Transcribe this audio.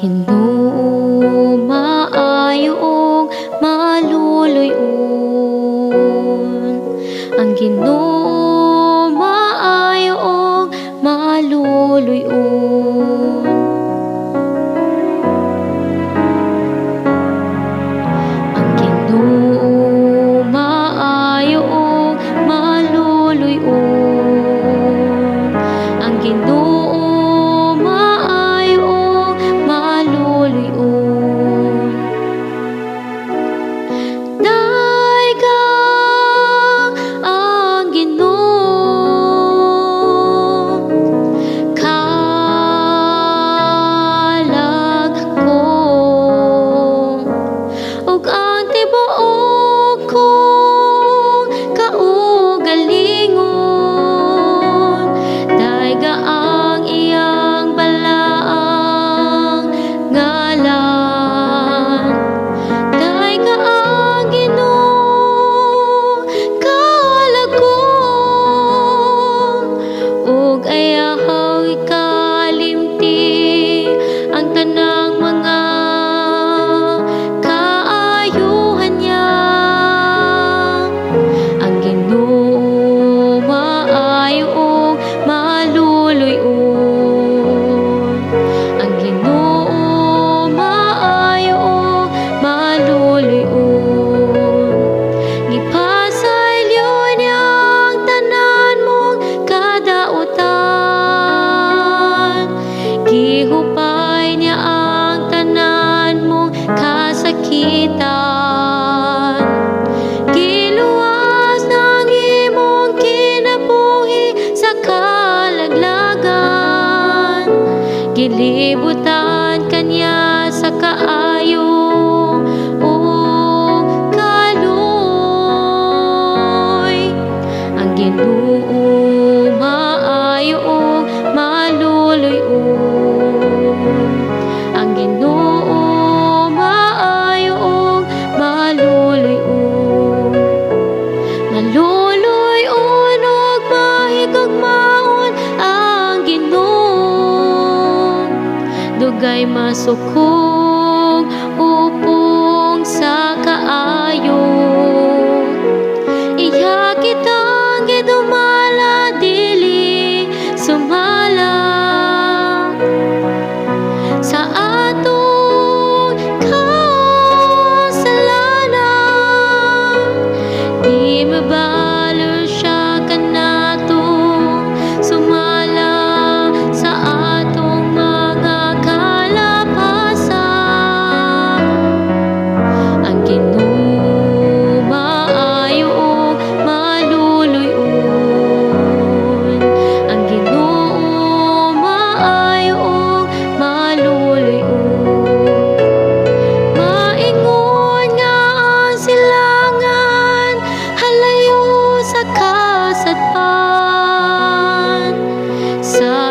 Ginoo maayo ug maluluy-on. Ang Ginoo maayo ug maluluy-on. Ang Ginoo maayo ug maluluy-on. Ang Ginoo maayo ug maluluy-on. Daigang ang Ginoo kalag ko, ug ang tibuok kong kaugalingon. Daiga ang iyang balaang ngalan. Daiga ang Ginoo kalag ko, ug ayaw ikalimti ang tanang mga kaayuhan niya. Ang Ginoo maayo ug maluluy-on. Ang Ginoo maayo ug maluluy-on. Gipasaylyo niya ang tanan mong kadautan. Gihupay niya ang tanan mong kasakitan. Giluwas ng imong kinabuhi sa kalaglagan. Gilibutan kaniya sa kaayo o kaloy. Ang Ginoo maayo ug maluluy-on. Ang Ginoo maayo ug maluluy-on. Maluluy-on ug mahigugmaon ang Ginoo. Dugay masukog upong sa kaayo. Iya kitang gidumala dili sumala sa atong kasalanan. Di mabalor siya kanatong sumala sa atong mga kalapasan. Ang Ginoo maayo ug maluluy-on. Ang Ginoo maayo ug maluluy-on. Maingon nga ang silangan halayo sa kasadpan. Sa